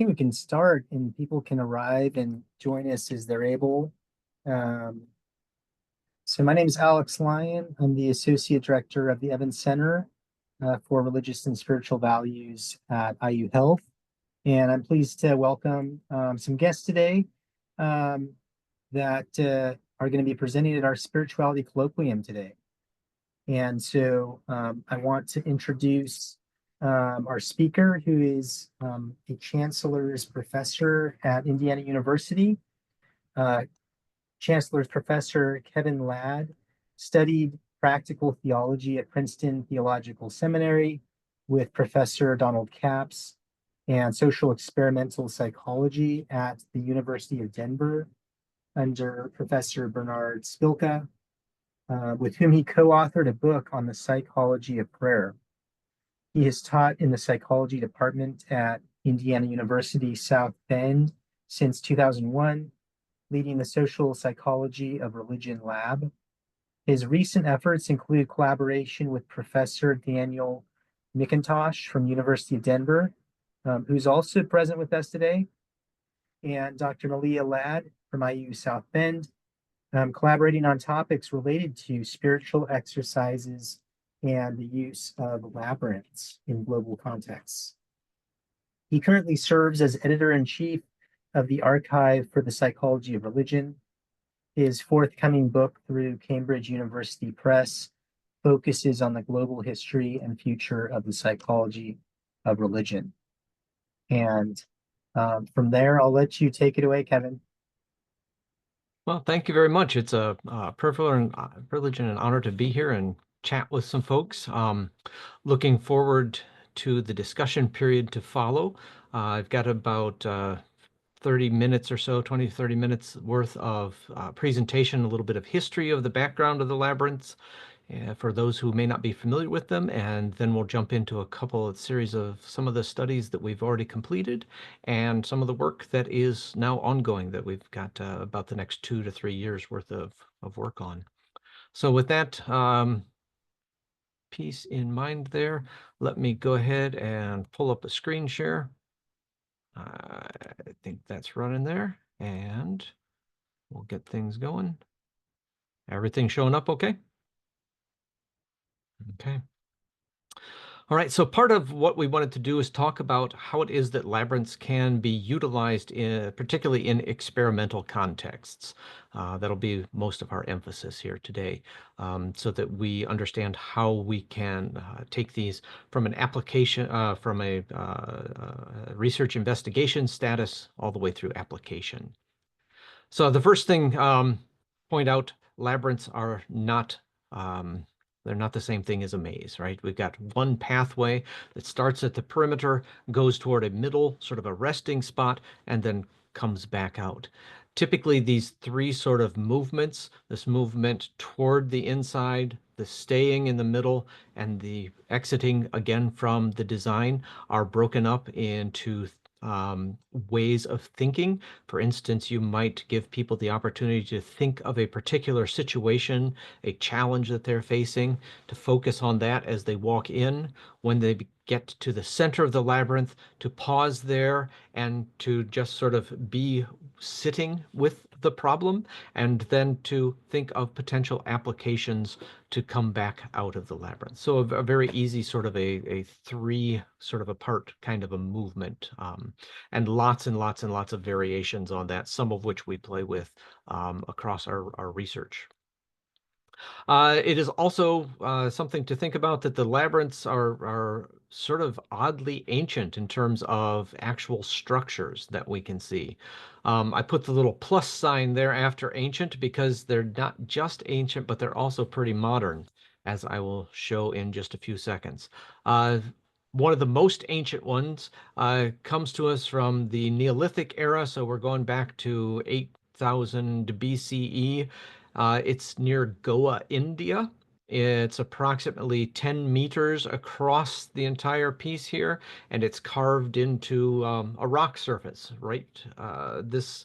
think we can start and people can arrive and join us as they're able. Um, so my name is Alex Lyon. I'm the Associate Director of the Evans Center for Religious and Spiritual Values at IU Health. And I'm pleased to welcome some guests today that are going to be presenting at our Spirituality Colloquium today. And so I want to introduce our speaker, who is a chancellor's professor at Indiana University. Chancellor's Professor Kevin Ladd studied practical theology at Princeton Theological Seminary with Professor Donald Capps and social experimental psychology at the University of Denver under Professor Bernard Spilka, with whom he co-authored a book on the psychology of prayer. He has taught in the psychology department at Indiana University South Bend since 2001, leading the social psychology of religion lab. His recent efforts include collaboration with Professor Daniel McIntosh from University of Denver, who's also present with us today, and Dr. Malia Ladd from IU South Bend, collaborating on topics related to spiritual exercises and the use of labyrinths in global contexts. He currently serves as editor-in-chief of the Archive for the Psychology of Religion. His forthcoming book through Cambridge University Press focuses on the global history and future of the psychology of religion. And from there, I'll let you take it away, Kevin. Well, thank you very much. It's a privilege and an honor to be here and chat with some folks. Looking forward to the discussion period to follow. I've got about 30 minutes or so, 20 to 30 minutes worth of presentation, a little bit of history of the background of the labyrinths for those who may not be familiar with them, and then we'll jump into a couple of series of some of the studies that we've already completed and some of the work that is now ongoing that we've got about the next 2 to 3 years worth of work on. So with that piece in mind there, let me go ahead and pull up a screen share. I think that's running there, and we'll get things going. Everything showing up okay? Okay. All right, so part of what we wanted to do is talk about how it is that labyrinths can be utilized, particularly in experimental contexts. That'll be most of our emphasis here today, so that we understand how we can take these from an application, from a research investigation status all the way through application. So the first thing, point out, labyrinths are not they're not the same thing as a maze, right? We've got one pathway that starts at the perimeter, goes toward a middle, sort of a resting spot, and then comes back out. Typically, these three sort of movements, this movement toward the inside, the staying in the middle, and the exiting again from the design, are broken up into ways of thinking. For instance, you might give people the opportunity to think of a particular situation, a challenge that they're facing, to focus on that as they walk in. When they get to the center of the labyrinth, to pause there and to just sort of be sitting with the problem, and then to think of potential applications to come back out of the labyrinth. So a very easy sort of a three sort of a part kind of a movement, and lots and lots and lots of variations on that, some of which we play with across our research. It is also something to think about that the labyrinths are sort of oddly ancient in terms of actual structures that we can see. I put the little plus sign there after ancient because they're not just ancient, but they're also pretty modern, as I will show in just a few seconds. One of the most ancient ones comes to us from the Neolithic era, so we're going back to 8,000 BCE. It's near Goa, India. It's approximately 10 meters across the entire piece here, and it's carved into a rock surface, right? This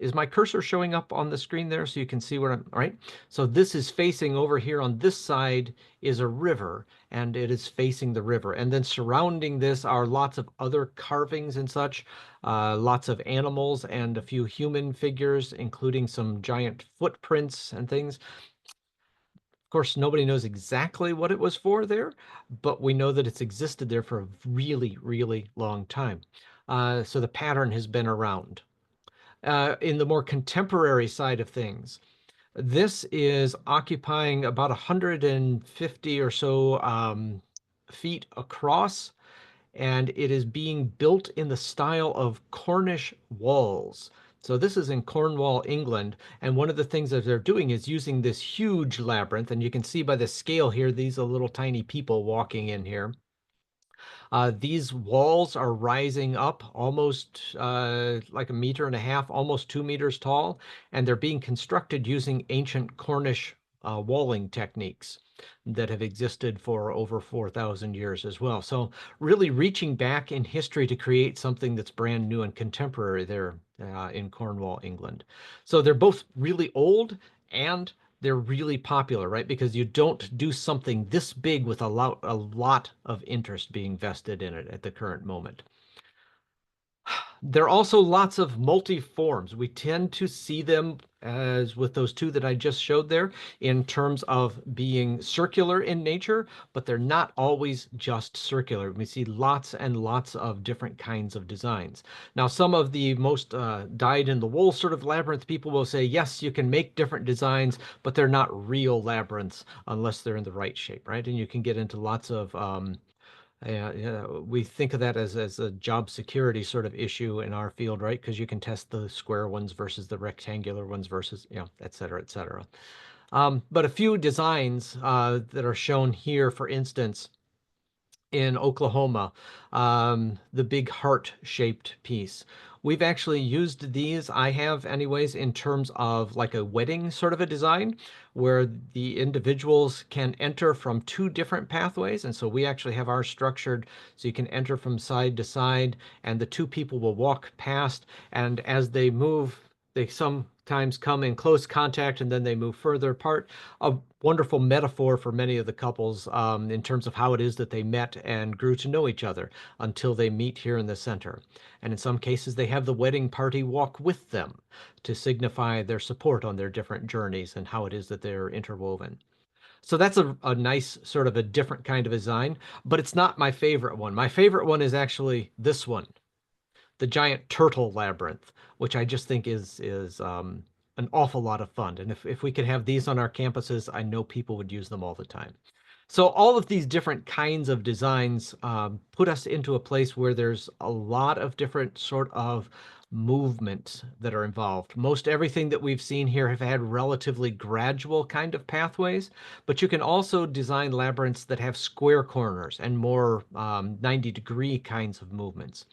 Is my cursor showing up on the screen there so you can see where I'm, all right? So this is facing over here on this side is a river, and it is facing the river. And then surrounding this are lots of other carvings and such, lots of animals and a few human figures, including some giant footprints and things. Of course, nobody knows exactly what it was for there, but we know that it's existed there for a really, really long time. So the pattern has been around. In the more contemporary side of things, this is occupying about 150 or so feet across, and it is being built in the style of Cornish walls. So this is in Cornwall, England, and one of the things that they're doing is using this huge labyrinth, and you can see by the scale here, these are little tiny people walking in here. These walls are rising up almost like 1.5 meters, almost 2 meters tall, and they're being constructed using ancient Cornish walling techniques that have existed for over 4,000 years as well. So really reaching back in history to create something that's brand new and contemporary there in Cornwall, England. So they're both really old and they're really popular, right? Because you don't do something this big with a lot of interest being vested in it at the current moment. There are also lots of multi-forms. We tend to see them as with those two that I just showed there in terms of being circular in nature, but they're not always just circular. We see lots and lots of different kinds of designs. Now, some of the most dyed-in-the-wool sort of labyrinth people will say, yes, you can make different designs, but they're not real labyrinths unless they're in the right shape, right? And you can get into lots of yeah, we think of that as a job security sort of issue in our field, right? Because you can test the square ones versus the rectangular ones versus, et cetera, et cetera. But a few designs that are shown here, for instance, in Oklahoma, the big heart-shaped piece. We've actually used these, I have anyways, in terms of like a wedding sort of a design where the individuals can enter from two different pathways. And so we actually have ours structured so you can enter from side to side and the two people will walk past. And as they move, they sometimes come in close contact and then they move further apart. A wonderful metaphor for many of the couples in terms of how it is that they met and grew to know each other until they meet here in the center. And in some cases, they have the wedding party walk with them to signify their support on their different journeys and how it is that they're interwoven. So that's a nice sort of a different kind of design, but it's not my favorite one. My favorite one is actually this one, the giant turtle labyrinth, which I just think is an awful lot of fun. And if we could have these on our campuses, I know people would use them all the time. So all of these different kinds of designs put us into a place where there's a lot of different sort of movements that are involved. Most everything that we've seen here have had relatively gradual kind of pathways, but you can also design labyrinths that have square corners and more 90-degree kinds of movements.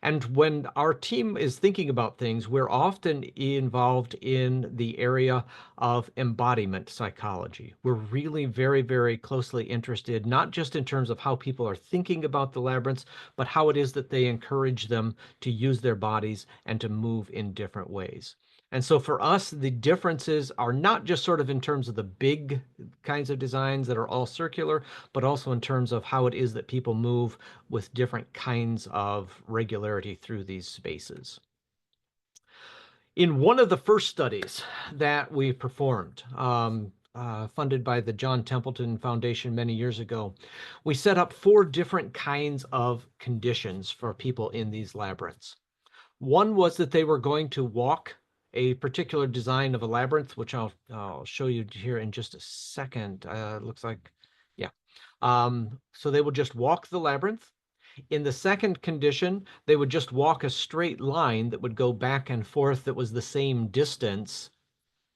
And when our team is thinking about things, we're often involved in the area of embodiment psychology. We're really very, very closely interested, not just in terms of how people are thinking about the labyrinths, but how it is that they encourage them to use their bodies and to move in different ways. And so for us, the differences are not just sort of in terms of the big kinds of designs that are all circular, but also in terms of how it is that people move with different kinds of regularity through these spaces. In one of the first studies that we performed, funded by the John Templeton Foundation many years ago, we set up 4 different kinds of conditions for people in these labyrinths. One was that they were going to walk a particular design of a labyrinth, which I'll show you here in just a second. Looks like, yeah. So they would just walk the labyrinth. In the second condition, they would just walk a straight line that would go back and forth that was the same distance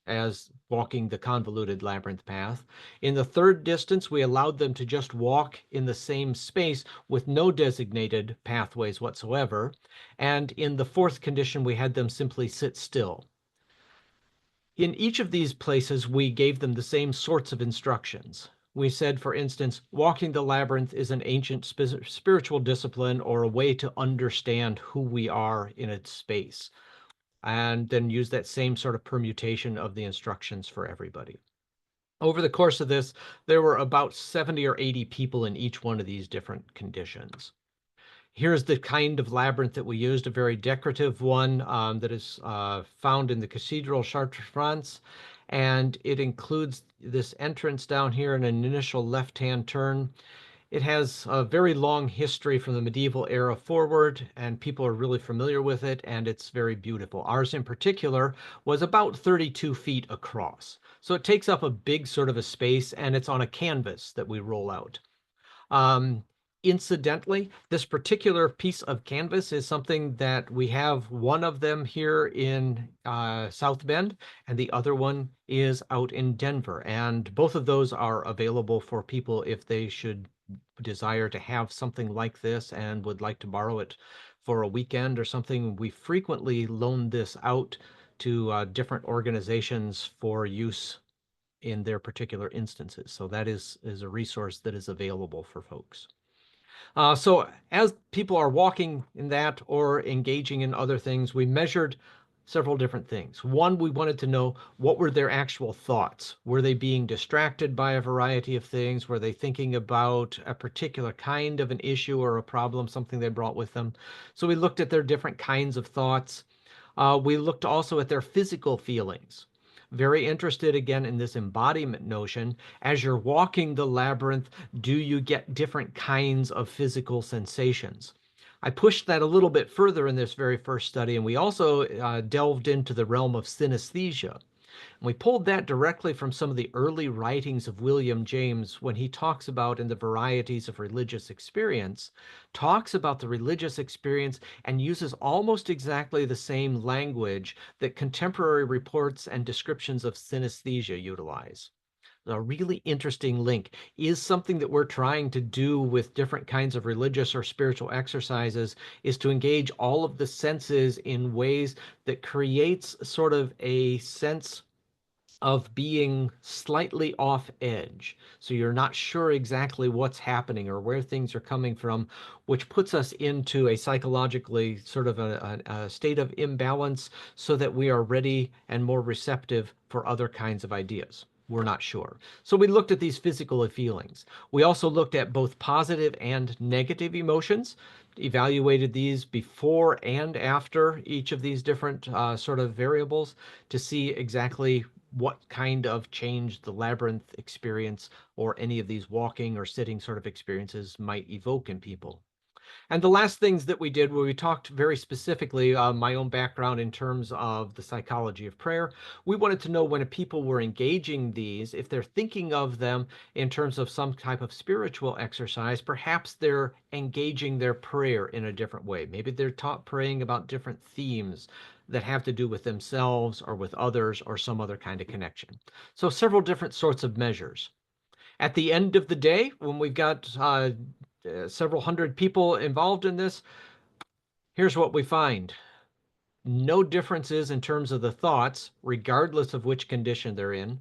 as walking the convoluted labyrinth path. In the third distance, we allowed them to just walk in the same space with no designated pathways whatsoever. And in the fourth condition, we had them simply sit still. In each of these places, we gave them the same sorts of instructions. We said, for instance, walking the labyrinth is an ancient spiritual discipline or a way to understand who we are in its space. and then use that same sort of permutation of the instructions for everybody. Over the course of this, there were about 70 or 80 people in each one of these different conditions. Here's the kind of labyrinth that we used, a very decorative one that is found in the Cathedral Chartres, France. And it includes this entrance down here and an initial left-hand turn. It has a very long history from the medieval era forward, and people are really familiar with it, and it's very beautiful. Ours in particular was about 32 feet across. So it takes up a big sort of a space, and it's on a canvas that we roll out. Um, Incidentally, this particular piece of canvas is something that we have one of them here in South Bend, and the other one is out in Denver. And both of those are available for people if they should desire to have something like this and would like to borrow it for a weekend or something. We frequently loan this out to different organizations for use in their particular instances. So that is a resource that is available for folks. So as people are walking in that or engaging in other things, we measured several different things. One, we wanted to know what were their actual thoughts? Were they being distracted by a variety of things? Were they thinking about a particular kind of an issue or a problem, something they brought with them? So we looked at their different kinds of thoughts. We looked also at their physical feelings. Very interested again in this embodiment notion. As you're walking the labyrinth, do you get different kinds of physical sensations? I pushed that a little bit further in this very first study, and we also delved into the realm of synesthesia. And we pulled that directly from some of the early writings of William James when he talks about in the varieties of religious experience, talks about the religious experience and uses almost exactly the same language that contemporary reports and descriptions of synesthesia utilize. A really interesting link is something that we're trying to do with different kinds of religious or spiritual exercises is to engage all of the senses in ways that creates sort of a sense of being slightly off edge. So you're not sure exactly what's happening or where things are coming from, which puts us into a psychologically sort of a state of imbalance so that we are ready and more receptive for other kinds of ideas. We're not sure. So we looked at these physical feelings. We also looked at both positive and negative emotions, evaluated these before and after each of these different sort of variables to see exactly what kind of change the labyrinth experience or any of these walking or sitting sort of experiences might evoke in people. And the last things that we did where we talked very specifically my own background in terms of the psychology of prayer. We wanted to know when people were engaging these, if they're thinking of them in terms of some type of spiritual exercise, perhaps they're engaging their prayer in a different way. Maybe they're taught praying about different themes that have to do with themselves or with others or some other kind of connection. So several different sorts of measures. At the end of the day, when we've got several hundred people involved in this, here's what we find. No differences in terms of the thoughts, regardless of which condition they're in.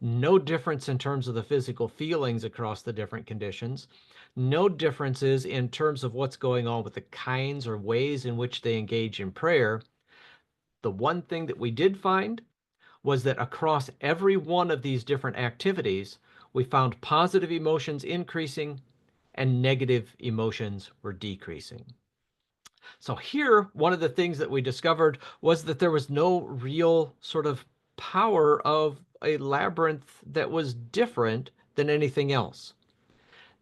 No difference in terms of the physical feelings across the different conditions. No differences in terms of what's going on with the kinds or ways in which they engage in prayer. The one thing that we did find was that across every one of these different activities, we found positive emotions increasing and negative emotions were decreasing. So here, one of the things that we discovered was that there was no real sort of power of a labyrinth that was different than anything else.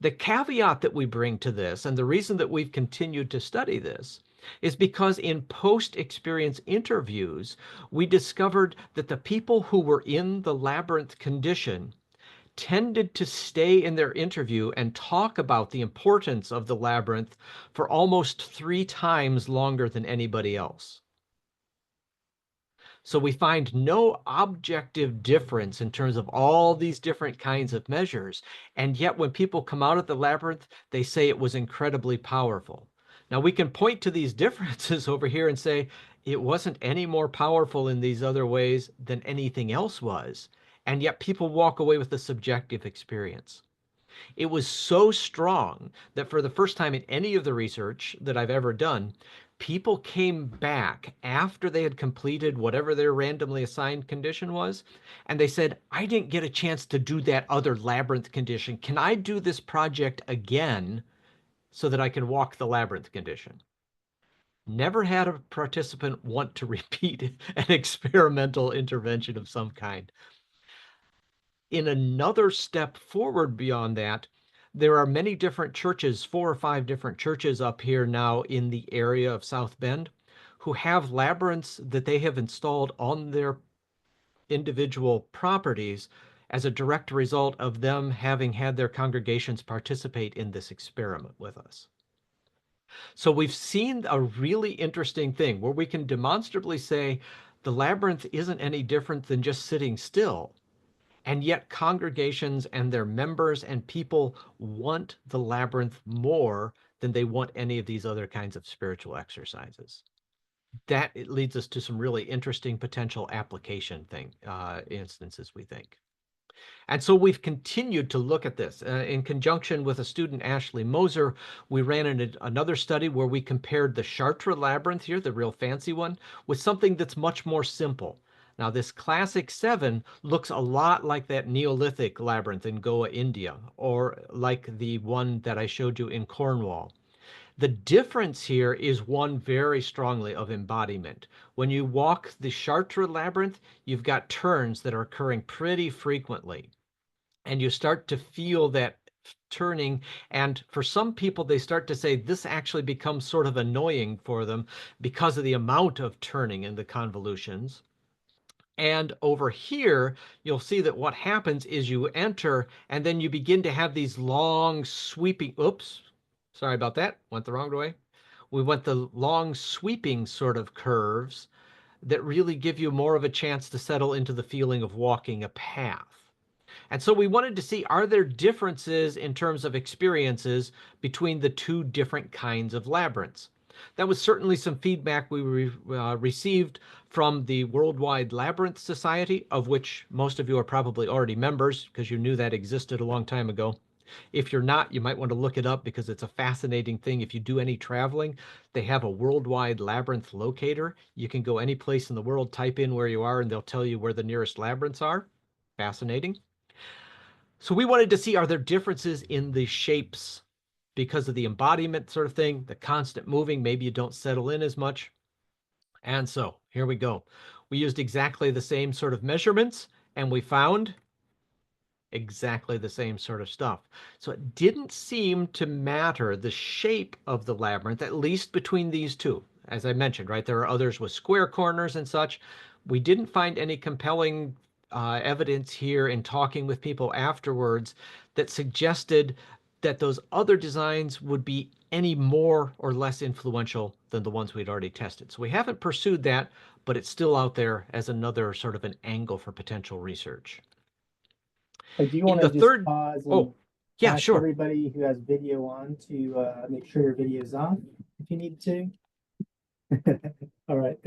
The caveat that we bring to this, and the reason that we've continued to study this, is because in post-experience interviews, we discovered that the people who were in the labyrinth condition tended to stay in their interview and talk about the importance of the labyrinth for almost 3 times longer than anybody else. So we find no objective difference in terms of all these different kinds of measures. And yet when people come out of the labyrinth, they say it was incredibly powerful. Now we can point to these differences over here and say it wasn't any more powerful in these other ways than anything else was. And yet people walk away with a subjective experience. It was so strong that for the first time in any of the research that I've ever done, people came back after they had completed whatever their randomly assigned condition was, and they said, I didn't get a chance to do that other labyrinth condition. Can I do this project again so that I can walk the labyrinth condition? Never had a participant want to repeat an experimental intervention of some kind. In another step forward beyond that, there are many different churches, 4 or 5 different churches up here now in the area of South Bend, who have labyrinths that they have installed on their individual properties as a direct result of them having had their congregations participate in this experiment with us. So we've seen a really interesting thing where we can demonstrably say the labyrinth isn't any different than just sitting still. And yet congregations and their members and people want the labyrinth more than they want any of these other kinds of spiritual exercises. That it leads us to some really interesting potential application instances, we think. And so we've continued to look at this. In conjunction with a student, Ashley Moser, we ran another study where we compared the Chartres labyrinth here, the real fancy one, with something that's much more simple. Now, this classic 7 looks a lot like that Neolithic labyrinth in Goa, India, or like the one that I showed you in Cornwall. The difference here is one very strongly of embodiment. When you walk the Chartres labyrinth, you've got turns that are occurring pretty frequently. And you start to feel that turning. And for some people, they start to say this actually becomes sort of annoying for them because of the amount of turning in the convolutions. And over here, you'll see that what happens is you enter and then you begin to have these long sweeping, oops, sorry about that, went the wrong way. We went the long sweeping sort of curves that really give you more of a chance to settle into the feeling of walking a path. And so we wanted to see, are there differences in terms of experiences between the 2 different kinds of labyrinths? That was certainly some feedback we received from the Worldwide Labyrinth Society, of which most of you are probably already members because you knew that existed a long time ago. If you're not, you might want to look it up because it's a fascinating thing. If you do any traveling, they have a worldwide labyrinth locator. You can go any place in the world, type in where you are, and they'll tell you where the nearest labyrinths are. Fascinating. So we wanted to see, are there differences in the shapes because of the embodiment sort of thing, the constant moving, maybe you don't settle in as much. And so here we go. We used exactly the same sort of measurements and we found exactly the same sort of stuff. So it didn't seem to matter the shape of the labyrinth, at least between these 2. As I mentioned, right, there are others with square corners and such. We didn't find any compelling evidence here in talking with people afterwards that suggested that those other designs would be any more or less influential than the ones we'd already tested. So we haven't pursued that, but it's still out there as another sort of an angle for potential research. I do In want the to just third, pause and oh, yeah, ask sure. everybody who has video on to make sure your video is off if you need to. All right.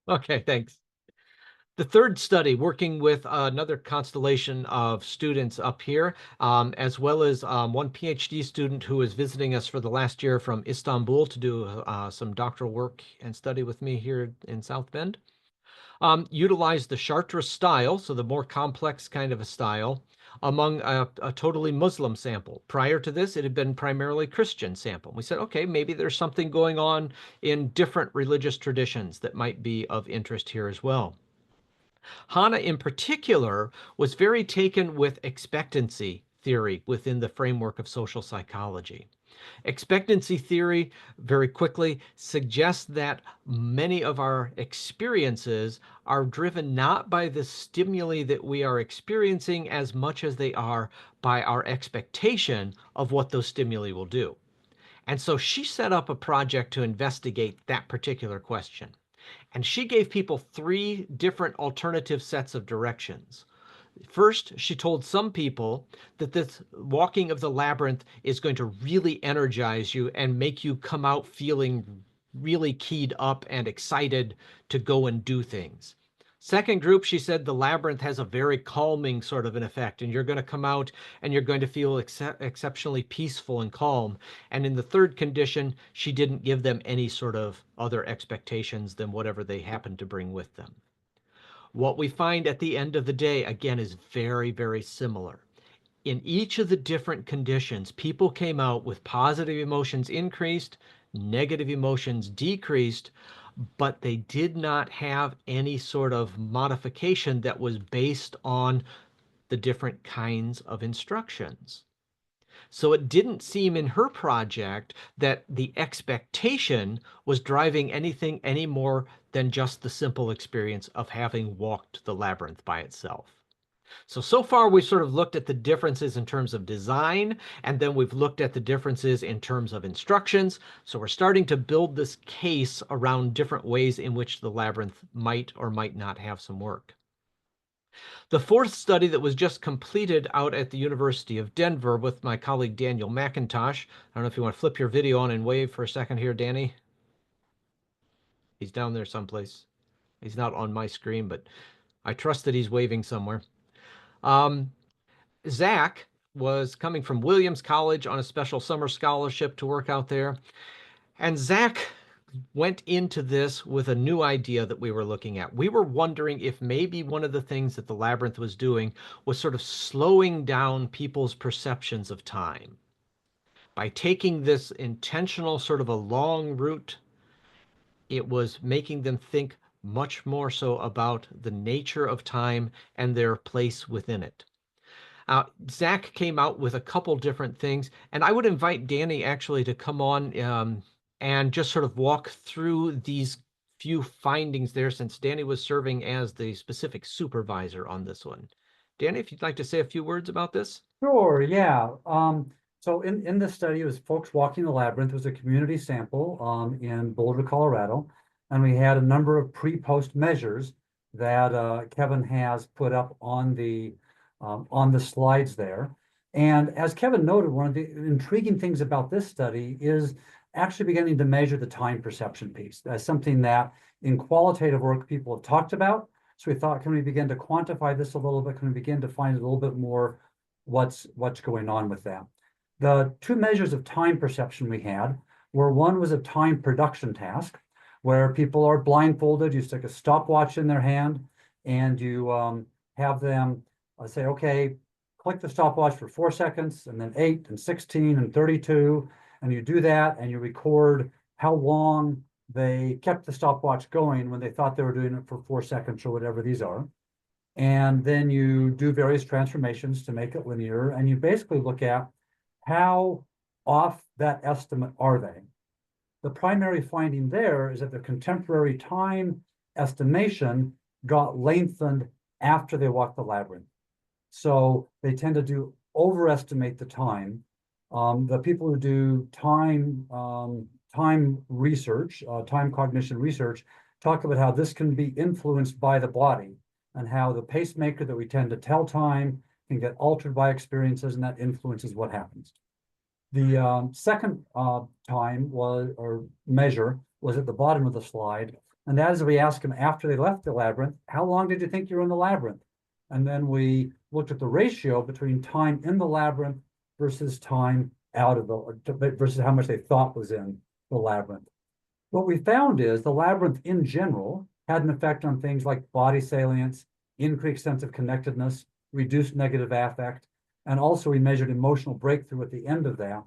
Okay, thanks. The third study, working with another constellation of students up here, as well as one PhD student who is visiting us for the last year from Istanbul to do some doctoral work and study with me here in South Bend. Utilized the Chartres style, so the more complex kind of a style, among a totally Muslim sample. Prior to this, it had been primarily Christian sample. We said, okay, maybe there's something going on in different religious traditions that might be of interest here as well. Hannah, in particular, was very taken with expectancy theory within the framework of social psychology. Expectancy theory, very quickly, suggests that many of our experiences are driven not by the stimuli that we are experiencing as much as they are by our expectation of what those stimuli will do. And so she set up a project to investigate that particular question. And she gave people 3 different alternative sets of directions. First, she told some people that this walking of the labyrinth is going to really energize you and make you come out feeling really keyed up and excited to go and do things. Second group, she said the labyrinth has a very calming sort of an effect, and you're going to come out and you're going to feel exceptionally peaceful and calm. And in the third condition, she didn't give them any sort of other expectations than whatever they happened to bring with them. What we find at the end of the day, again, is very, very similar. In each of the different conditions, people came out with positive emotions increased, negative emotions decreased, but they did not have any sort of modification that was based on the different kinds of instructions. So it didn't seem in her project that the expectation was driving anything any more than just the simple experience of having walked the labyrinth by itself. So far we've sort of looked at the differences in terms of design, and then we've looked at the differences in terms of instructions. So we're starting to build this case around different ways in which the labyrinth might or might not have some work. The fourth study that was just completed out at the University of Denver with my colleague Daniel McIntosh. I don't know if you want to flip your video on and wave for a second here, Danny. He's down there someplace. He's not on my screen, but I trust that he's waving somewhere. Zach was coming from Williams College on a special summer scholarship to work out there. And Zach went into this with a new idea that we were looking at. We were wondering if maybe one of the things that the labyrinth was doing was sort of slowing down people's perceptions of time. By taking this intentional sort of a long route, it was making them think much more so about the nature of time and their place within it. Zach came out with a couple different things, and I would invite Danny actually to come on and just sort of walk through these few findings there, since Danny was serving as the specific supervisor on this one. Danny, if you'd like to say a few words about this. Sure, yeah. So in this study, it was folks walking the labyrinth. It was a community sample in Boulder, Colorado. And we had a number of pre-post measures that Kevin has put up on the slides there. And as Kevin noted, one of the intriguing things about this study is actually beginning to measure the time perception piece. That's something that in qualitative work people have talked about. So we thought, can we begin to quantify this a little bit? Can we begin to find a little bit more what's going on with that? The two measures of time perception we had were, one was a time production task, where people are blindfolded. You stick a stopwatch in their hand and you have them say, okay, click the stopwatch for 4 seconds, and then 8 and 16 and 32. And you do that and you record how long they kept the stopwatch going when they thought they were doing it for 4 seconds or whatever these are. And then you do various transformations to make it linear. And you basically look at how off that estimate are they. The primary finding there is that the contemporary time estimation got lengthened after they walked the labyrinth. So they tend to overestimate the time. The people who do time research, time cognition research, talk about how this can be influenced by the body and how the pacemaker that we tend to tell time can get altered by experiences, and that influences what happens. The second time measure was at the bottom of the slide, and that is we asked them after they left the labyrinth, how long did you think you were in the labyrinth? And then we looked at the ratio between time in the labyrinth versus time out of versus how much they thought was in the labyrinth. What we found is the labyrinth in general had an effect on things like body salience, increased sense of connectedness, reduced negative affect, and also we measured emotional breakthrough at the end of that.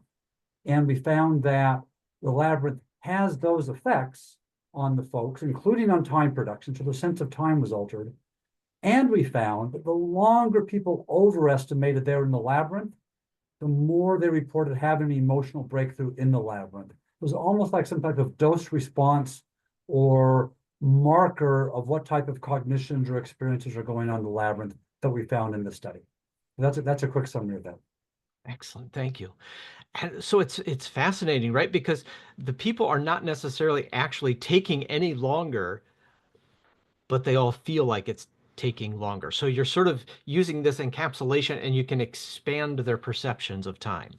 And we found that the labyrinth has those effects on the folks, including on time production, so the sense of time was altered. And we found that the longer people overestimated they were in the labyrinth, the more they reported having an emotional breakthrough in the labyrinth. It was almost like some type of dose response or marker of what type of cognitions or experiences are going on in the labyrinth that we found in the study. That's a quick summary of that. Excellent, thank you. And so it's fascinating, right? Because the people are not necessarily actually taking any longer, but they all feel like it's taking longer. So you're sort of using this encapsulation and you can expand their perceptions of time.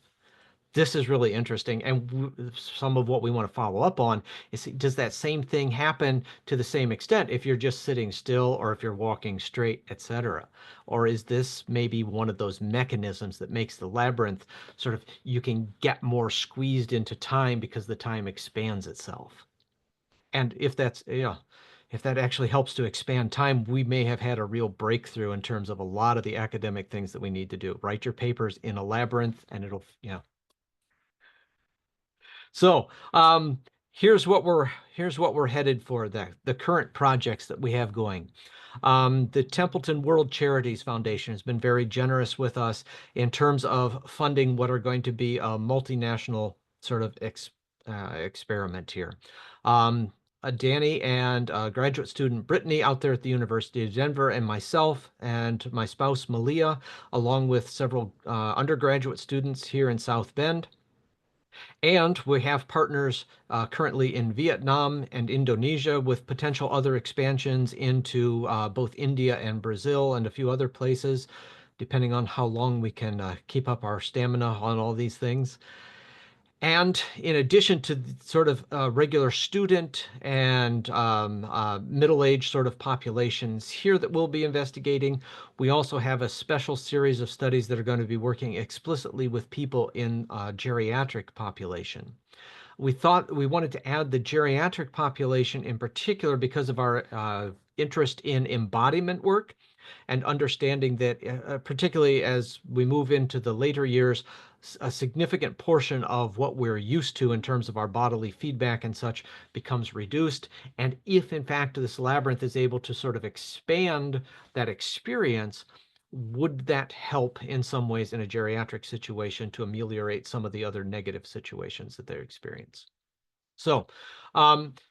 This is really interesting. And some of what we want to follow up on is, does that same thing happen to the same extent if you're just sitting still or if you're walking straight, etc.? Or is this maybe one of those mechanisms that makes the labyrinth sort of, you can get more squeezed into time because the time expands itself? And if that's, if that actually helps to expand time, we may have had a real breakthrough in terms of a lot of the academic things that we need to do. Write your papers in a labyrinth and it'll, So here's what we're headed for, the current projects that we have going. The Templeton World Charities Foundation has been very generous with us in terms of funding what are going to be a multinational sort of experiment here. Danny and graduate student Brittany out there at the University of Denver, and myself and my spouse Malia, along with several undergraduate students here in South Bend. And we have partners currently in Vietnam and Indonesia, with potential other expansions into both India and Brazil and a few other places, depending on how long we can keep up our stamina on all these things. And in addition to the sort of regular student and middle-aged sort of populations here that we'll be investigating, we also have a special series of studies that are going to be working explicitly with people in geriatric population. We thought we wanted to add the geriatric population in particular because of our interest in embodiment work and understanding that, particularly as we move into the later years, a significant portion of what we're used to in terms of our bodily feedback and such becomes reduced. And if, in fact, this labyrinth is able to sort of expand that experience, would that help in some ways in a geriatric situation to ameliorate some of the other negative situations that they experience? So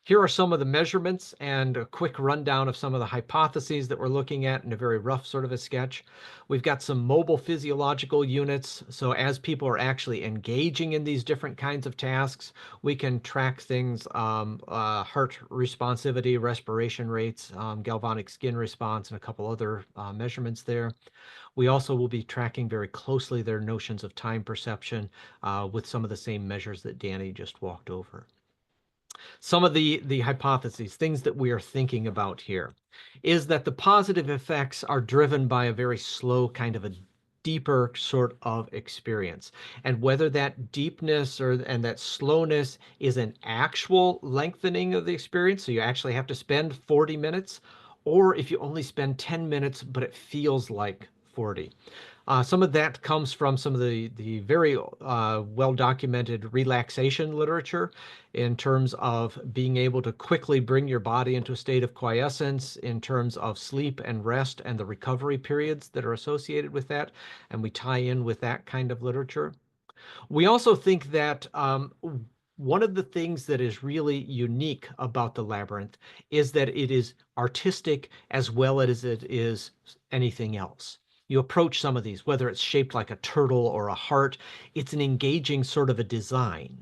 here are some of the measurements and a quick rundown of some of the hypotheses that we're looking at in a very rough sort of a sketch. We've got some mobile physiological units. So as people are actually engaging in these different kinds of tasks, we can track things, heart responsivity, respiration rates, galvanic skin response, and a couple other measurements there. We also will be tracking very closely their notions of time perception with some of the same measures that Danny just walked over. Some of the hypotheses, things that we are thinking about here, is that the positive effects are driven by a very slow kind of a deeper sort of experience. And whether that deepness and that slowness is an actual lengthening of the experience, so you actually have to spend 40 minutes, or if you only spend 10 minutes, but it feels like 40. Some of that comes from some of the very well-documented relaxation literature in terms of being able to quickly bring your body into a state of quiescence, in terms of sleep and rest and the recovery periods that are associated with that. And we tie in with that kind of literature. We also think that one of the things that is really unique about the labyrinth is that it is artistic as well as it is anything else. You approach some of these, whether it's shaped like a turtle or a heart, it's an engaging sort of a design.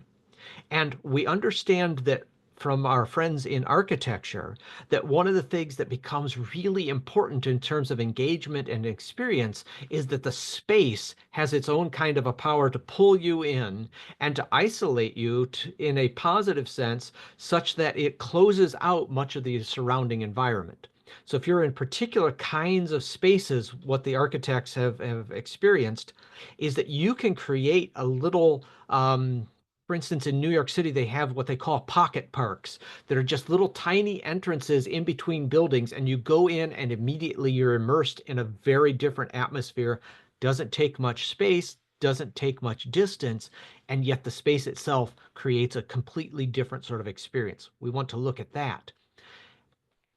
And we understand that from our friends in architecture, that one of the things that becomes really important in terms of engagement and experience is that the space has its own kind of a power to pull you in and to isolate you in a positive sense, such that it closes out much of the surrounding environment. So if you're in particular kinds of spaces, what the architects have experienced is that you can create a little, for instance, in New York City, they have what they call pocket parks that are just little tiny entrances in between buildings, and you go in and immediately you're immersed in a very different atmosphere. Doesn't take much space, doesn't take much distance, and yet the space itself creates a completely different sort of experience. We want to look at that.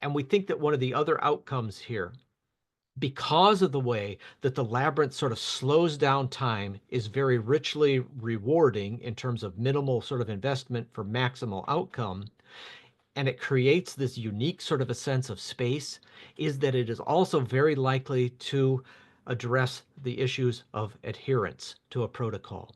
And we think that one of the other outcomes here, because of the way that the labyrinth sort of slows down time, is very richly rewarding in terms of minimal sort of investment for maximal outcome, and it creates this unique sort of a sense of space, is that it is also very likely to address the issues of adherence to a protocol.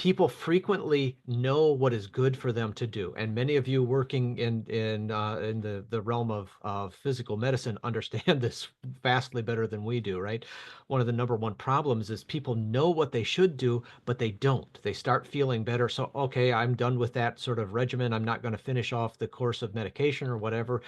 People frequently know what is good for them to do, and many of you working in the realm of physical medicine understand this vastly better than we do, right? One of the number one problems is people know what they should do, but they don't. They start feeling better, so okay, I'm done with that sort of regimen. I'm not going to finish off the course of medication or whatever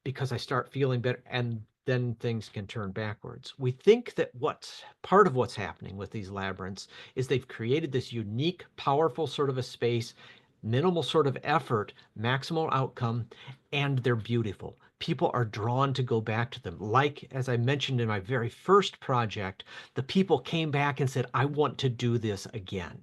because I start feeling better, and then things can turn backwards. We think that what's part of what's happening with these labyrinths is they've created this unique, powerful sort of a space, minimal sort of effort, maximal outcome, and they're beautiful. People are drawn to go back to them. Like, as I mentioned in my very first project, the people came back and said, I want to do this again.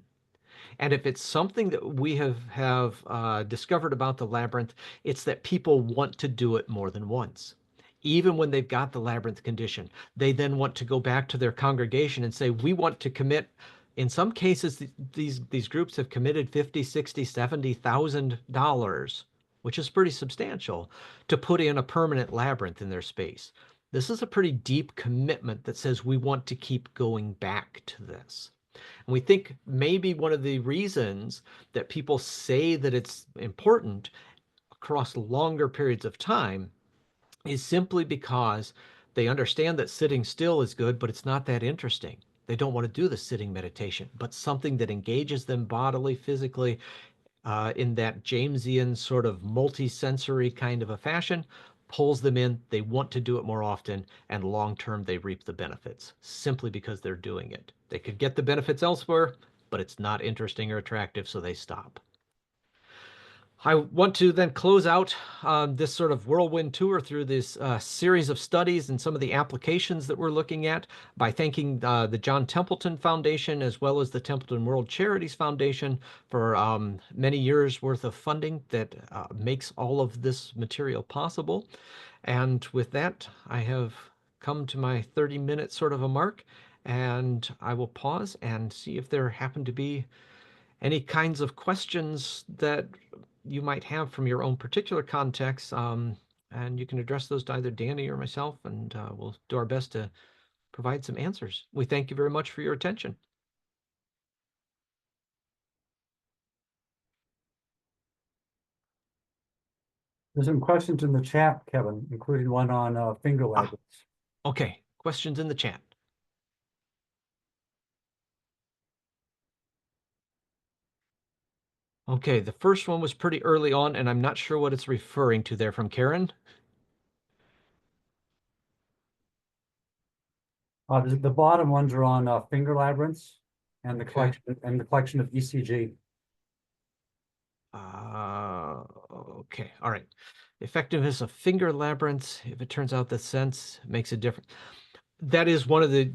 And if it's something that we have discovered about the labyrinth, it's that people want to do it more than once. Even when they've got the labyrinth condition, they then want to go back to their congregation and say, we want to commit. In some cases, these groups have committed 50, 60, $70,000, which is pretty substantial, to put in a permanent labyrinth in their space. This is a pretty deep commitment that says we want to keep going back to this. And we think maybe one of the reasons that people say that it's important across longer periods of time is simply because they understand that sitting still is good, but it's not that interesting. They don't want to do the sitting meditation, but something that engages them bodily, physically, in that Jamesian sort of multi-sensory kind of a fashion, pulls them in. They want to do it more often, and long term, they reap the benefits simply because they're doing it. They could get the benefits elsewhere, but it's not interesting or attractive, so they stop. I want to then close out this sort of whirlwind tour through this series of studies and some of the applications that we're looking at by thanking the John Templeton Foundation as well as the Templeton World Charities Foundation for many years worth of funding that makes all of this material possible. And with that, I have come to my 30-minute sort of a mark, and I will pause and see if there happen to be any kinds of questions that you might have from your own particular context. And you can address those to either Danny or myself, and we'll do our best to provide some answers. We thank you very much for your attention. There's some questions in the chat, Kevin, including one on finger labyrinths. Okay, questions in the chat. Okay, the first one was pretty early on, and I'm not sure what it's referring to there from Karen. The bottom ones are on finger labyrinths and the Okay. collection of ECG. Okay, all right. Effectiveness of finger labyrinths, if it turns out the sense makes a difference. That is one of the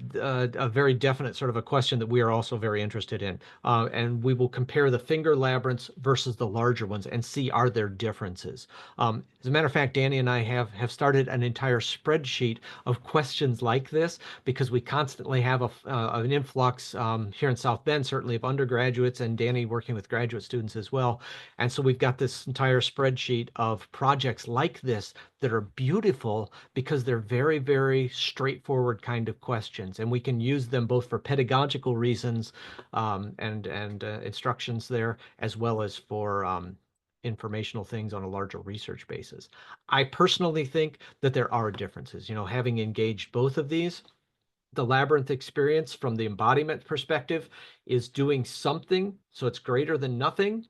a very definite sort of a question that we are also very interested in, and we will compare the finger labyrinths versus the larger ones and see are there differences. As a matter of fact, Danny and I have started an entire spreadsheet of questions like this because we constantly have an influx here in South Bend, certainly of undergraduates, and Danny working with graduate students as well. And so we've got this entire spreadsheet of projects like this that are beautiful because they're very, very straightforward kind of questions, and we can use them both for pedagogical reasons and instructions there, as well as for informational things on a larger research basis. I personally think that there are differences. You know, having engaged both of these, the labyrinth experience from the embodiment perspective is doing something, so it's greater than nothing,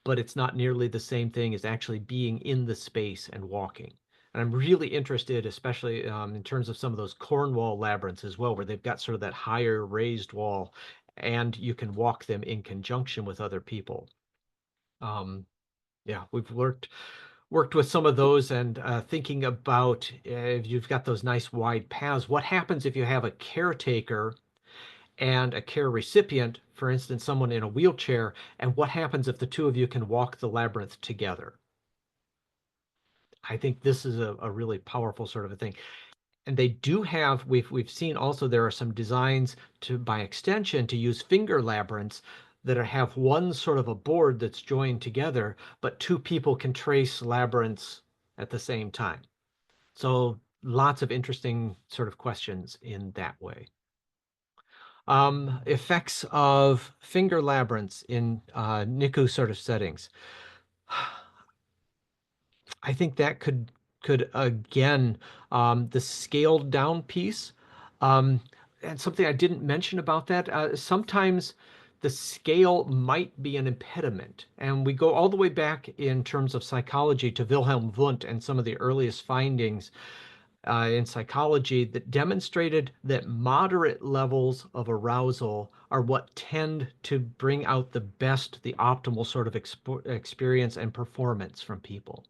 but it's not nearly the same thing as actually being in the space and walking. And I'm really interested, especially in terms of some of those Cornwall labyrinths as well, where they've got sort of that higher raised wall, and you can walk them in conjunction with other people. Yeah, we've worked with some of those, and thinking about if you've got those nice wide paths, what happens if you have a caretaker and a care recipient, for instance, someone in a wheelchair, and what happens if the two of you can walk the labyrinth together? I think this is a really powerful sort of a thing. And they do have, we've seen also there are some designs to, by extension, to use finger labyrinths that have one sort of a board that's joined together, but two people can trace labyrinths at the same time. So lots of interesting sort of questions in that way. Effects of finger labyrinths in NICU sort of settings. I think that could again, the scaled down piece, um, and something I didn't mention about that, sometimes the scale might be an impediment. And we go all the way back in terms of psychology to Wilhelm Wundt and some of the earliest findings in psychology that demonstrated that moderate levels of arousal are what tend to bring out the best, the optimal sort of experience and performance from people.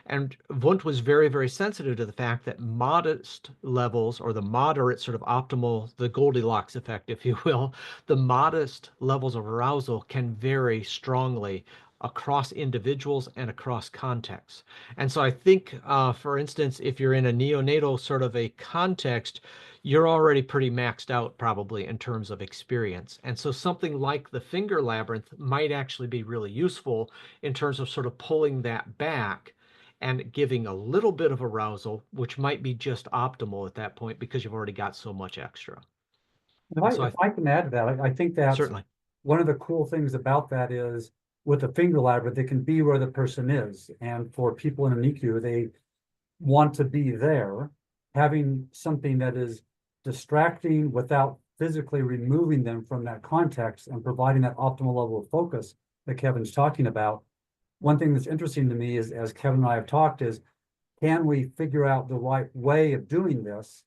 And Wundt was very, very sensitive to the fact that modest levels, or the moderate sort of optimal, the Goldilocks effect, if you will, the modest levels of arousal can vary strongly across individuals and across contexts. And so I think, for instance, if you're in a neonatal sort of a context, you're already pretty maxed out probably in terms of experience. And so something like the finger labyrinth might actually be really useful in terms of sort of pulling that back and giving a little bit of arousal, which might be just optimal at that point because you've already got so much extra. So If I can add to that, I think that's certainly, one of the cool things about that is with the finger labyrinth, they can be where the person is. And for people in a NICU, they want to be there. Having something that is distracting without physically removing them from that context and providing that optimal level of focus that Kevin's talking about. One thing that's interesting to me is, as Kevin and I have talked, is can we figure out the right way of doing this?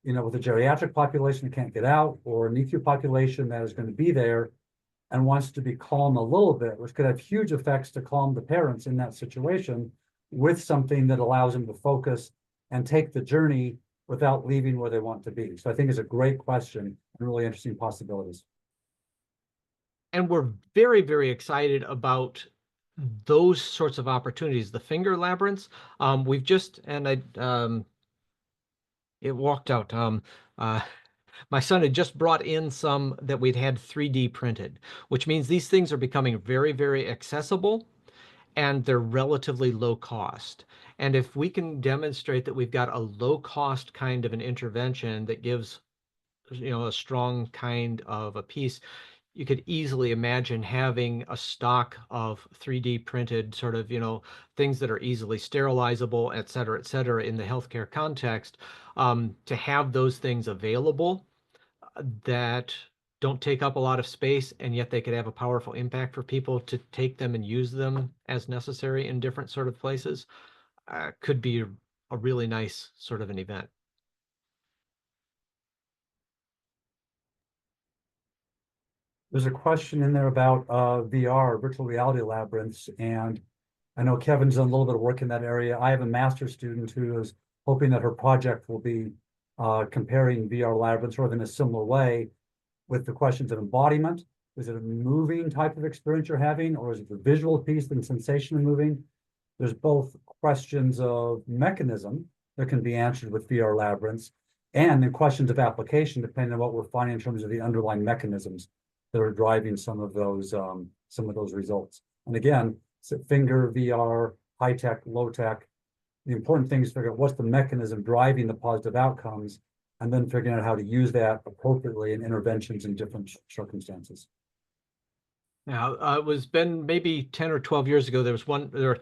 You know, with a geriatric population that can't get out, or a NICU population that is going to be there and wants to be calm a little bit, which could have huge effects to calm the parents in that situation, with something that allows them to focus and take the journey without leaving where they want to be. So I think it's a great question and really interesting possibilities. and we're very, very excited about those sorts of opportunities. The finger labyrinths, we've just, and it walked out. Uh, my son had just brought in some that we'd had 3D printed, which means these things are becoming very, very accessible and they're relatively low cost. And if we can demonstrate that we've got a low cost kind of an intervention that gives, a strong kind of a piece, you could easily imagine having a stock of 3D printed sort of, things that are easily sterilizable, et cetera, in the healthcare context, to have those things available that don't take up a lot of space, and yet they could have a powerful impact for people to take them and use them as necessary in different sort of places, could be a really nice sort of an event. There's a question in there about VR, virtual reality labyrinths, and I know Kevin's done a little bit of work in that area. I have a master's student who is hoping that her project will be comparing VR labyrinths sort of in a similar way with the questions of embodiment. Is it a moving type of experience you're having, or is it the visual piece and sensation of moving? There's both questions of mechanism that can be answered with VR labyrinths, and then questions of application, depending on what we're finding in terms of the underlying mechanisms that are driving some of those results. And again, finger, VR, high tech, low tech. The important thing is to figure out what's the mechanism driving the positive outcomes, and then figuring out how to use that appropriately in interventions in different circumstances. Now, it was been maybe 10 or 12 years ago. There were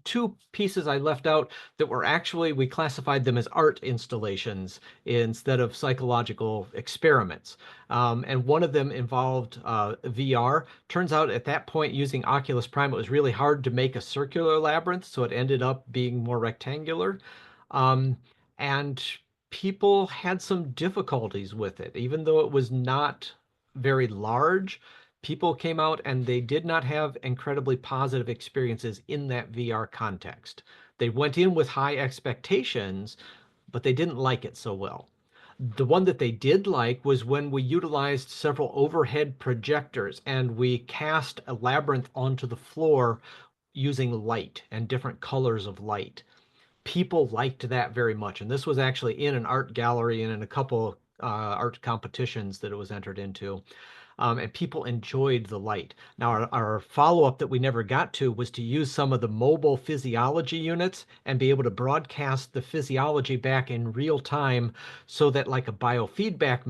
two pieces I left out that were actually, we classified them as art installations instead of psychological experiments. And one of them involved VR. Turns out at that point, using Oculus Prime, it was really hard to make a circular labyrinth, so it ended up being more rectangular. And people had some difficulties with it, even though it was not very large. People came out and they did not have incredibly positive experiences in that VR context. They went in with high expectations, but they didn't like it so well. The one that they did like was when we utilized several overhead projectors and we cast a labyrinth onto the floor using light and different colors of light. People liked that very much. And this was actually in an art gallery and in a couple art competitions that it was entered into. and people enjoyed the light. Now, our follow-up that we never got to was to use some of the mobile physiology units and be able to broadcast the physiology back in real time so that, like a biofeedback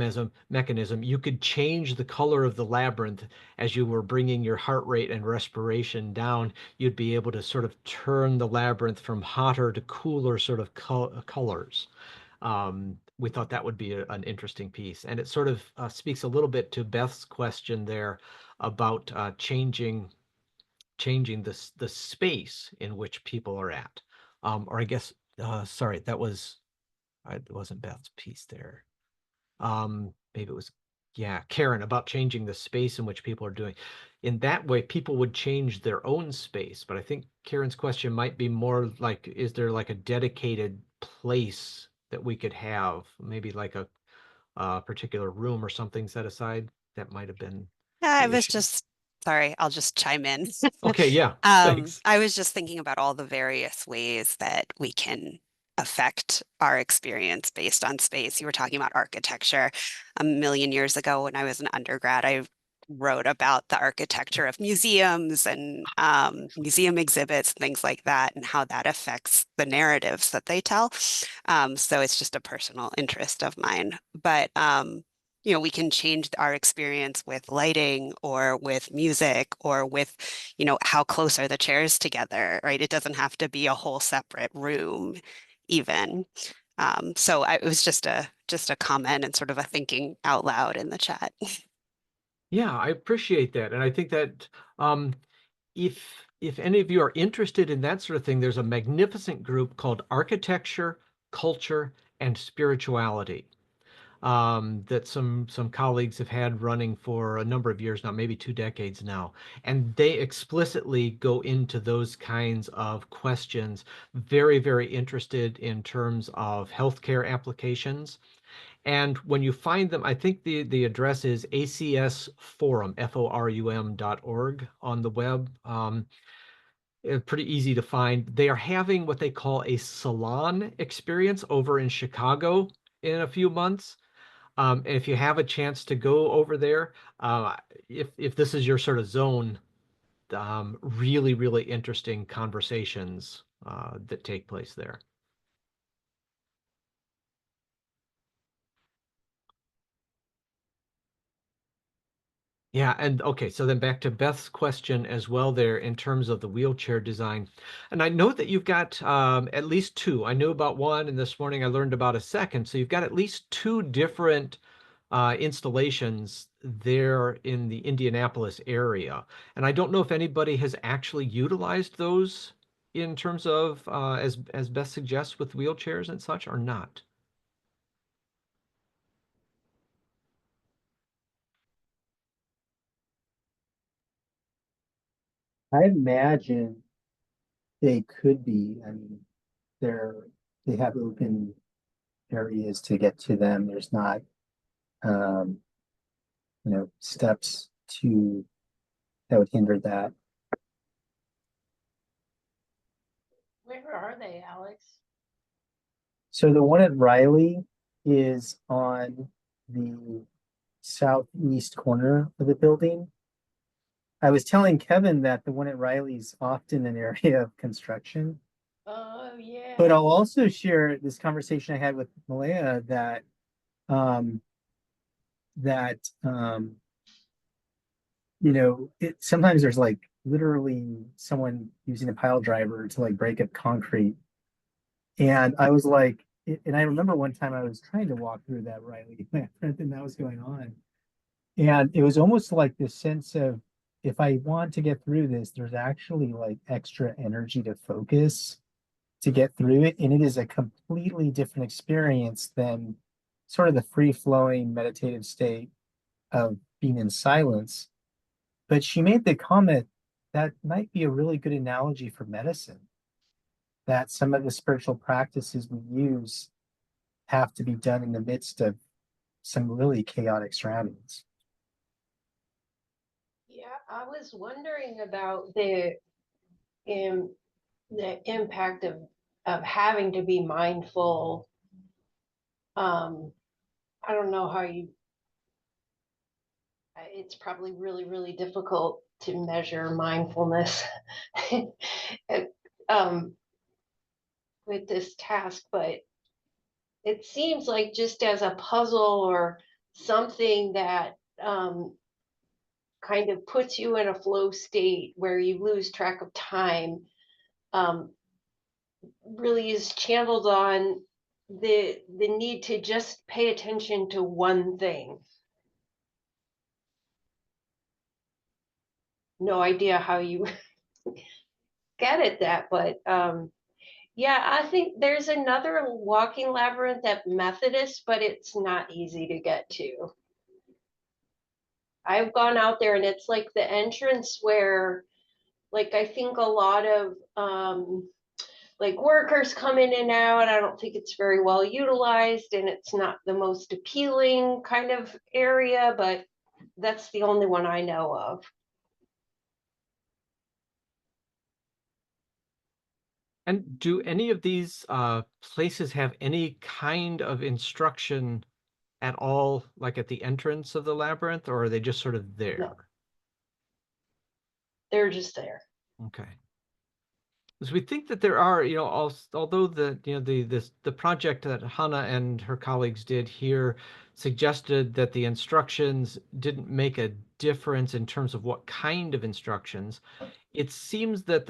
mechanism, you could change the color of the labyrinth as you were bringing your heart rate and respiration down. You'd be able to sort of turn the labyrinth from hotter to cooler sort of colors. We thought that would be an interesting piece. And it sort of speaks a little bit to Beth's question there about changing the space in which people are at. Or I guess, sorry, it wasn't Beth's piece there. Maybe it was, yeah, Karen, about changing the space in which people are doing. In that way, people would change their own space. But I think Karen's question might be more like, is there like a dedicated place that we could have, maybe like a particular room or something set aside? That might have been I the was issue. just, sorry, I'll just chime in. Okay, yeah, thanks. I was just thinking about all the various ways that we can affect our experience based on space. You were talking about architecture. A million years ago, when I was an undergrad, I wrote about the architecture of museums and museum exhibits, things like that, and how that affects the narratives that they tell. So it's just a personal interest of mine. But we can change our experience with lighting or with music or with, how close are the chairs together, right? It doesn't have to be a whole separate room, even. It was just a comment and sort of a thinking out loud in the chat. Yeah, I appreciate that. And I think that if any of you are interested in that sort of thing, there's a magnificent group called Architecture, Culture, and Spirituality that some colleagues have had running for a number of years now, maybe 2 decades now. And they explicitly go into those kinds of questions, very, very interested in terms of healthcare applications. And when you find them, I think the address is acsforum, forum.org on the web. Pretty easy to find. They are having what they call a salon experience over in Chicago in a few months. And if you have a chance to go over there, if this is your sort of zone, really, really interesting conversations that take place there. Yeah, and okay, so then back to Beth's question as well there in terms of the wheelchair design. And I know that you've got at least two. I knew about one, and this morning I learned about a second. So you've got at least two different installations there in the Indianapolis area. And I don't know if anybody has actually utilized those in terms of, as Beth suggests, with wheelchairs and such, or not. I imagine they could be. I mean, they're they have open areas to get to them. There's not um, steps to that would hinder that. Where are they, Alex? So the one at Riley is on the southeast corner of the building. I was telling Kevin that the one at Riley is often an area of construction. Oh, yeah. But I'll also share this conversation I had with Malaya that um, sometimes there's like literally someone using a pile driver to like break up concrete. And I was like, and I remember one time I was trying to walk through that Riley and that was going on. And it was almost like this sense of if I want to get through this, there's actually like extra energy to focus to get through it. And it is a completely different experience than sort of the free-flowing meditative state of being in silence. But she made the comment that might be a really good analogy for medicine, that some of the spiritual practices we use have to be done in the midst of some really chaotic surroundings. Yeah, I was wondering about the impact of having to be mindful. I don't know how you it's probably really, really difficult to measure mindfulness um, with this task, but it seems like just as a puzzle or something that kind of puts you in a flow state where you lose track of time, um, really is channeled on the need to just pay attention to one thing. No idea how you get at that, but yeah, I think there's another walking labyrinth at Methodist, but it's not easy to get to. I've gone out there and it's like the entrance where, like, I think a lot of like workers come in and out. I don't think it's very well utilized and it's not the most appealing kind of area, but that's the only one I know of. And do any of these places have any kind of instruction at all, like at the entrance of the labyrinth, or are they just sort of there? No. They're just there. Okay. Because we think that there are, although the project that Hannah and her colleagues did here suggested that the instructions didn't make a difference in terms of what kind of instructions, it seems that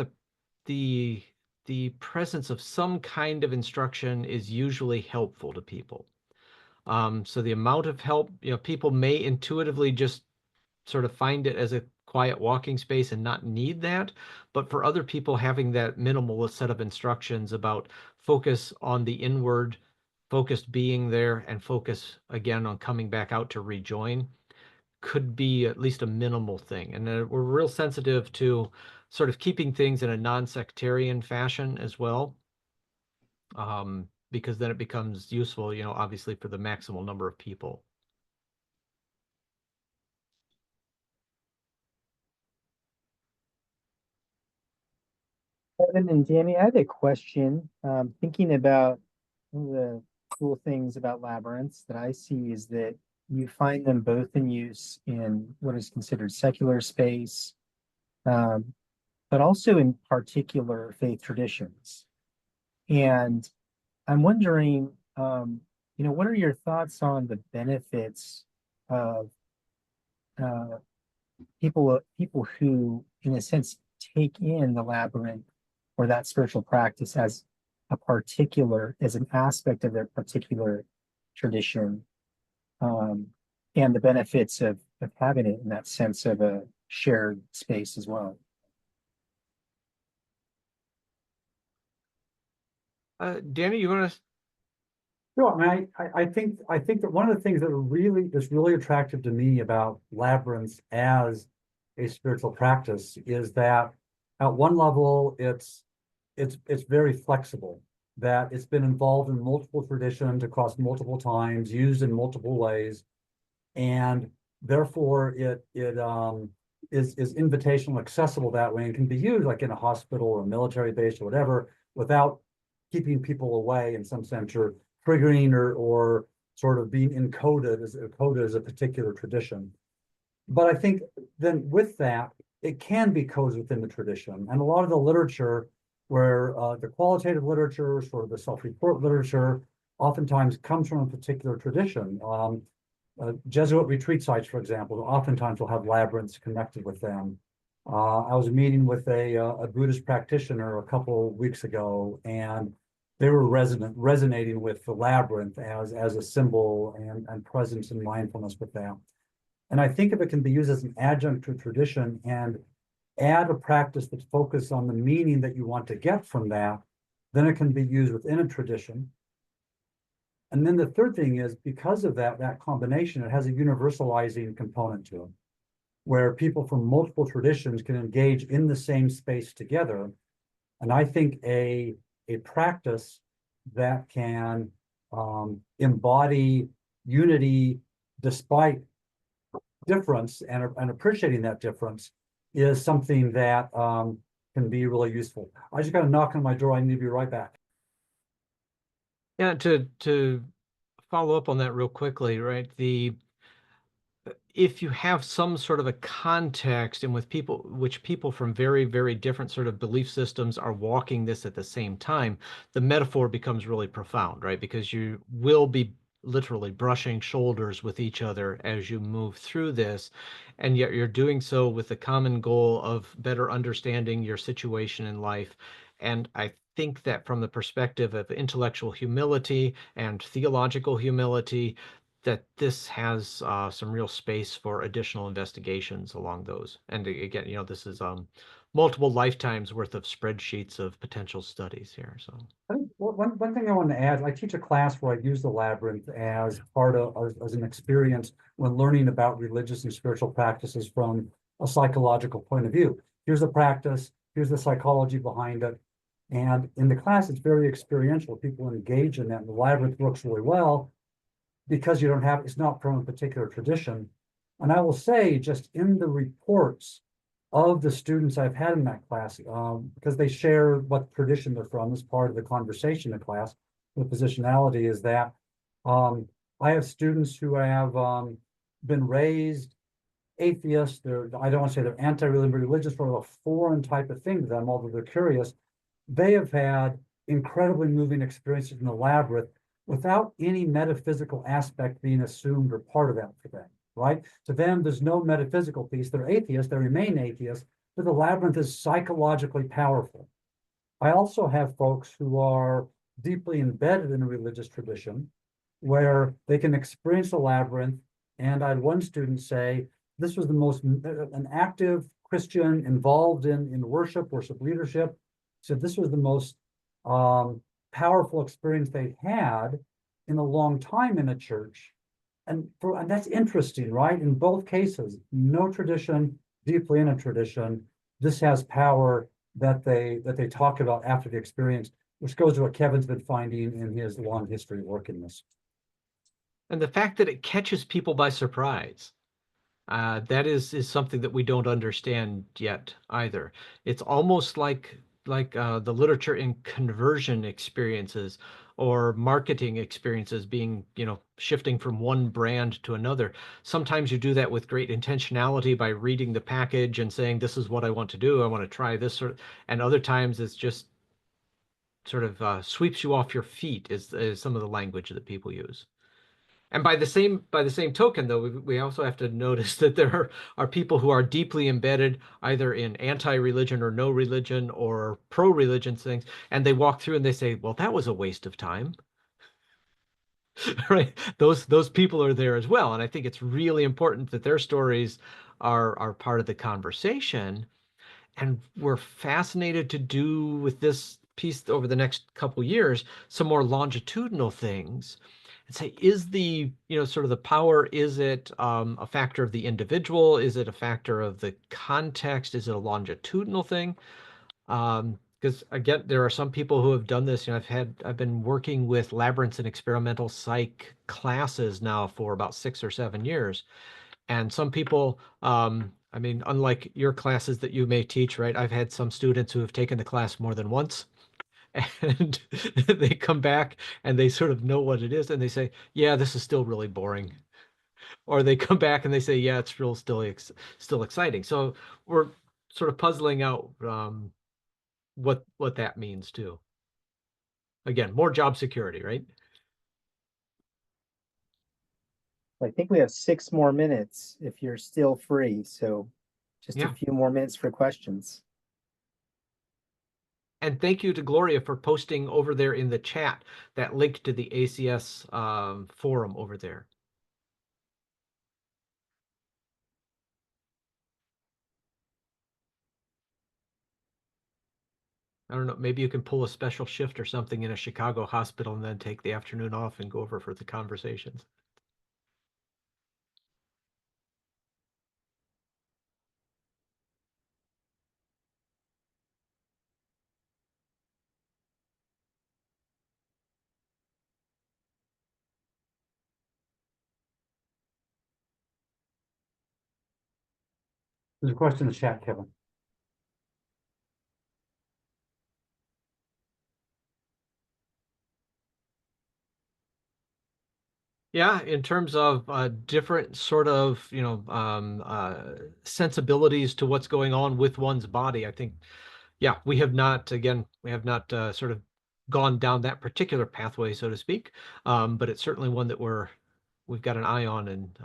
the presence of some kind of instruction is usually helpful to people. So the amount of help, people may intuitively just sort of find it as a quiet walking space and not need that. But for other people, having that minimal set of instructions about focus on the inward, focused being there, and focus again on coming back out to rejoin could be at least a minimal thing. And we're real sensitive to sort of keeping things in a non-sectarian fashion as well, because then it becomes useful, obviously for the maximal number of people. Kevin and Danny, I had a question. Thinking about one of the cool things about labyrinths that I see is that you find them both in use in what is considered secular space, but also in particular faith traditions. And I'm wondering, what are your thoughts on the benefits of people who, in a sense, take in the labyrinth or that spiritual practice as an aspect of their particular tradition, and the benefits of having it in that sense of a shared space as well. Danny, you want to? No, I mean, I think that one of the things that is really attractive to me about labyrinths as a spiritual practice is that at one level it's very flexible, that it's been involved in multiple traditions across multiple times, used in multiple ways, and therefore it is invitational, accessible that way, and can be used like in a hospital or a military base or whatever, without keeping people away in some sense, or triggering or sort of being coded as a particular tradition. But I think then with that, it can be coded within the tradition. And a lot of the literature where the qualitative literature, sort of the self-report literature, oftentimes comes from a particular tradition. Jesuit retreat sites, for example, oftentimes will have labyrinths connected with them. I was meeting with a Buddhist practitioner a couple of weeks ago, and they were resonating with the labyrinth as a symbol and presence and mindfulness with that. And I think if it can be used as an adjunct to tradition and add a practice that's focused on the meaning that you want to get from that, then it can be used within a tradition. And then the third thing is, because of that combination, it has a universalizing component to it, where people from multiple traditions can engage in the same space together. And I think a practice that can embody unity despite difference and appreciating that difference is something that can be really useful. I just got a knock on my door. I need to be right back. Yeah, to follow up on that real quickly, right? if you have some sort of a context and with people from very, very different sort of belief systems are walking this at the same time, the metaphor becomes really profound, right? Because you will be literally brushing shoulders with each other as you move through this, and yet you're doing so with the common goal of better understanding your situation in life. And I think that from the perspective of intellectual humility and theological humility, that this has some real space for additional investigations along those. And again, this is multiple lifetimes worth of spreadsheets of potential studies here. So I think one thing I want to add, I teach a class where I use the labyrinth as part of as an experience when learning about religious and spiritual practices from a psychological point of view. Here's the practice, here's the psychology behind it. And in the class, it's very experiential. People engage in that. And the labyrinth works really well because it's not from a particular tradition. And I will say, just in the reports of the students I've had in that class, because they share what tradition they're from as part of the conversation in class, the positionality is that I have students who have been raised atheists. I don't want to say they're anti-religious, sort of a foreign type of thing to them, although they're curious. They have had incredibly moving experiences in the labyrinth without any metaphysical aspect being assumed or part of that for them, right? To them, there's no metaphysical piece. They're atheists, they remain atheists, but the labyrinth is psychologically powerful. I also have folks who are deeply embedded in a religious tradition where they can experience the labyrinth. And I had one student say, this was the most, an active Christian involved in worship leadership. So this was the most powerful experience they've had in a long time in a church. And that's interesting, right? In both cases, no tradition, deeply in a tradition, this has power that they talk about after the experience, which goes to what Kevin's been finding in his long history of work in this. And the fact that it catches people by surprise, that is something that we don't understand yet either. It's almost like the literature in conversion experiences or marketing experiences being, shifting from one brand to another. Sometimes you do that with great intentionality by reading the package and saying, this is what I want to do. I want to try this and other times it's just sort of sweeps you off your feet is some of the language that people use. And by the same token, though, we also have to notice that there are people who are deeply embedded either in anti-religion or no religion or pro-religion things, and they walk through and they say, well, that was a waste of time. Right? Those people are there as well. And I think it's really important that their stories are part of the conversation. And we're fascinated to do with this piece over the next couple years, some more longitudinal things and say, is the, sort of the power, is it a factor of the individual? Is it a factor of the context? Is it a longitudinal thing? Because again, there are some people who have done this. I've been working with labyrinths and experimental psych classes now for about 6 or 7 years. And some people, unlike your classes that you may teach, right? I've had some students who have taken the class more than once and they come back and they sort of know what it is and they say, yeah, this is still really boring. Or they come back and they say, yeah, it's still exciting. So we're sort of puzzling out what that means too. Again, more job security, right? I think we have 6 more minutes if you're still free. So just Yeah. a few more minutes for questions. And thank you to Gloria for posting over there in the chat that link to the ACS forum over there. I don't know, maybe you can pull a special shift or something in a Chicago hospital and then take the afternoon off and go over for the conversations. There's a question in the chat, Kevin. Yeah, in terms of different sort of, sensibilities to what's going on with one's body, I think, yeah, we have not, sort of gone down that particular pathway, so to speak. But it's certainly one that we've got an eye on, and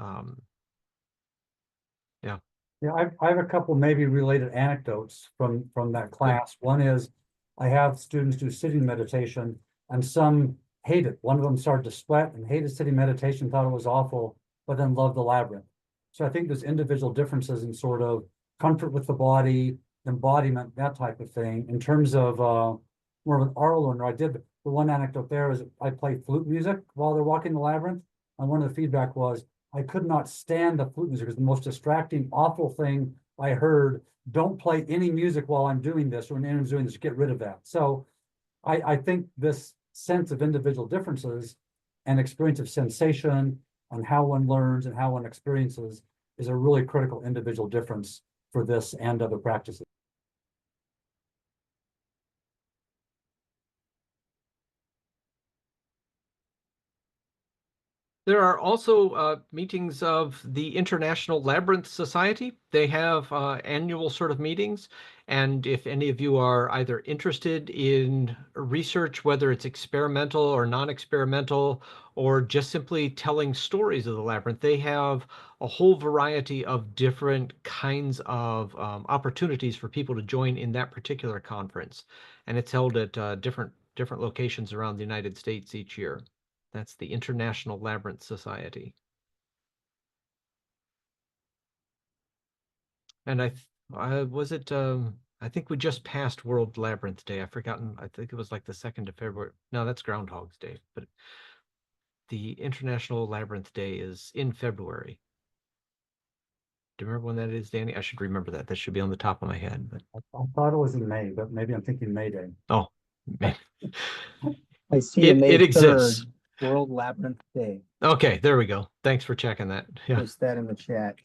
yeah. Yeah, I have a couple maybe related anecdotes from that class. One is I have students do sitting meditation and some hate it. One of them started to sweat and hated sitting meditation, thought it was awful, but then loved the labyrinth. So I think there's individual differences in sort of comfort with the body, embodiment, that type of thing. In terms of more of an oral learner, I did the one anecdote there is I played flute music while they're walking the labyrinth, and one of the feedback was I could not stand the flute music. It was the most distracting, awful thing I heard. Don't play any music while I'm doing this or when anyone's doing this, get rid of that. So I think this sense of individual differences and experience of sensation and how one learns and how one experiences is a really critical individual difference for this and other practices. There are also meetings of the International Labyrinth Society. They have annual sort of meetings. And if any of you are either interested in research, whether it's experimental or non-experimental, or just simply telling stories of the labyrinth, they have a whole variety of different kinds of opportunities for people to join in that particular conference. And it's held at different locations around the United States each year. That's the International Labyrinth Society. And I think we just passed World Labyrinth Day. I've forgotten. I think it was like the 2nd of February. No, that's Groundhog's Day. But the International Labyrinth Day is in February. Do you remember when that is, Danny? I should remember that. That should be on the top of my head. But I thought it was in May, but maybe I'm thinking May Day. oh, man. I see May It exists. 3rd, World Labyrinth Day. Okay, there we go. Thanks for checking that. Yeah. Post that in the chat.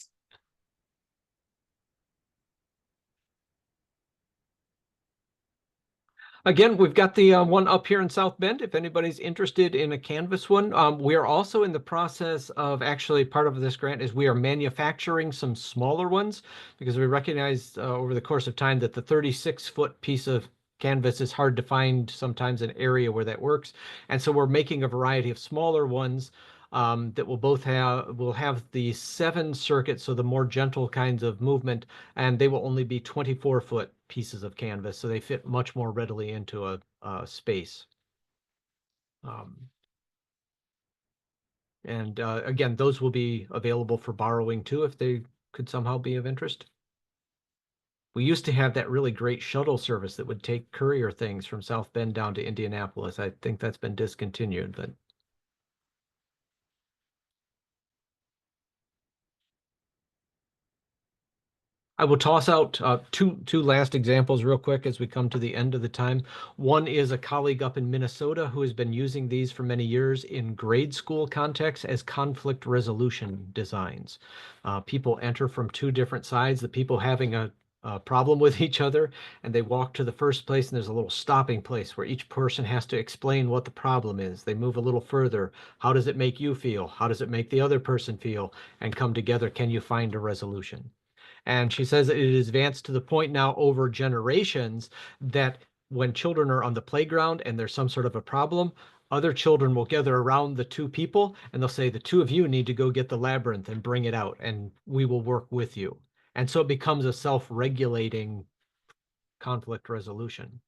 Again, we've got the one up here in South Bend. If anybody's interested in a Canvas one, we are also in the process of actually part of this grant is we are manufacturing some smaller ones because we recognize over the course of time that the 36-foot piece of canvas is hard to find sometimes an area where that works. And so we're making a variety of smaller ones that will have the 7 circuits, so the more gentle kinds of movement, and they will only be 24-foot pieces of canvas, so they fit much more readily into a space. And again, those will be available for borrowing too if they could somehow be of interest. We used to have that really great shuttle service that would take courier things from South Bend down to Indianapolis. I think that's been discontinued, but I will toss out two last examples real quick as we come to the end of the time. One is a colleague up in Minnesota who has been using these for many years in grade school contexts as conflict resolution designs. People enter from 2 different sides, the people having a problem with each other, and they walk to the first place, and there's a little stopping place where each person has to explain what the problem is. They move a little further. How does it make you feel? How does it make the other person feel? And come together. Can you find a resolution? And she says that it is advanced to the point now over generations that when children are on the playground and there's some sort of a problem, other children will gather around the 2 people and they'll say, the 2 of you need to go get the labyrinth and bring it out, and we will work with you. And so it becomes a self-regulating conflict resolution.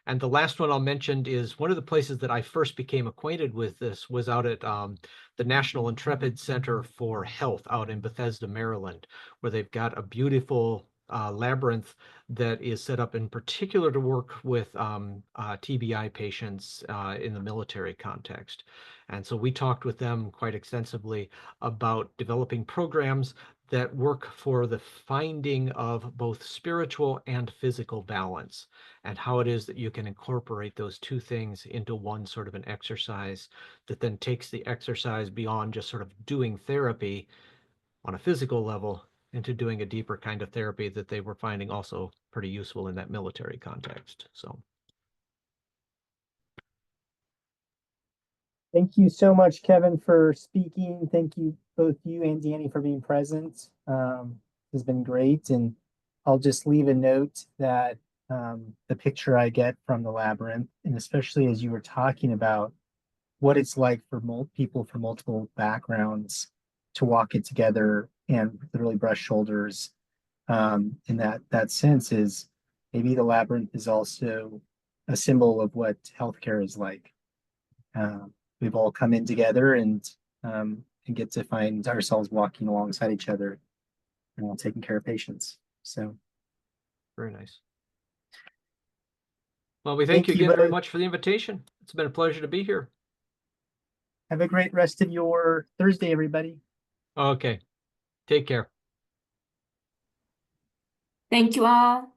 And the last one I'll mention is one of the places that I first became acquainted with this was out at the National Intrepid Center for Health out in Bethesda, Maryland, where they've got a beautiful labyrinth that is set up in particular to work with TBI patients in the military context. And so we talked with them quite extensively about developing programs that work for the finding of both spiritual and physical balance, and how it is that you can incorporate those 2 things into one sort of an exercise that then takes the exercise beyond just sort of doing therapy on a physical level into doing a deeper kind of therapy that they were finding also pretty useful in that military context. So Thank you so much, Kevin, for speaking. Thank you, both you and Danny, for being present. Has been great. And I'll just leave a note that the picture I get from the labyrinth, and especially as you were talking about what it's like for people from multiple backgrounds to walk it together and literally brush shoulders. In that sense is maybe the labyrinth is also a symbol of what healthcare is like. We've all come in together and get to find ourselves walking alongside each other and taking care of patients. So Very nice. Well, we thank you again very much for the invitation. It's been a pleasure to be here. Have a great rest of your Thursday, everybody. Okay. Take care. Thank you all.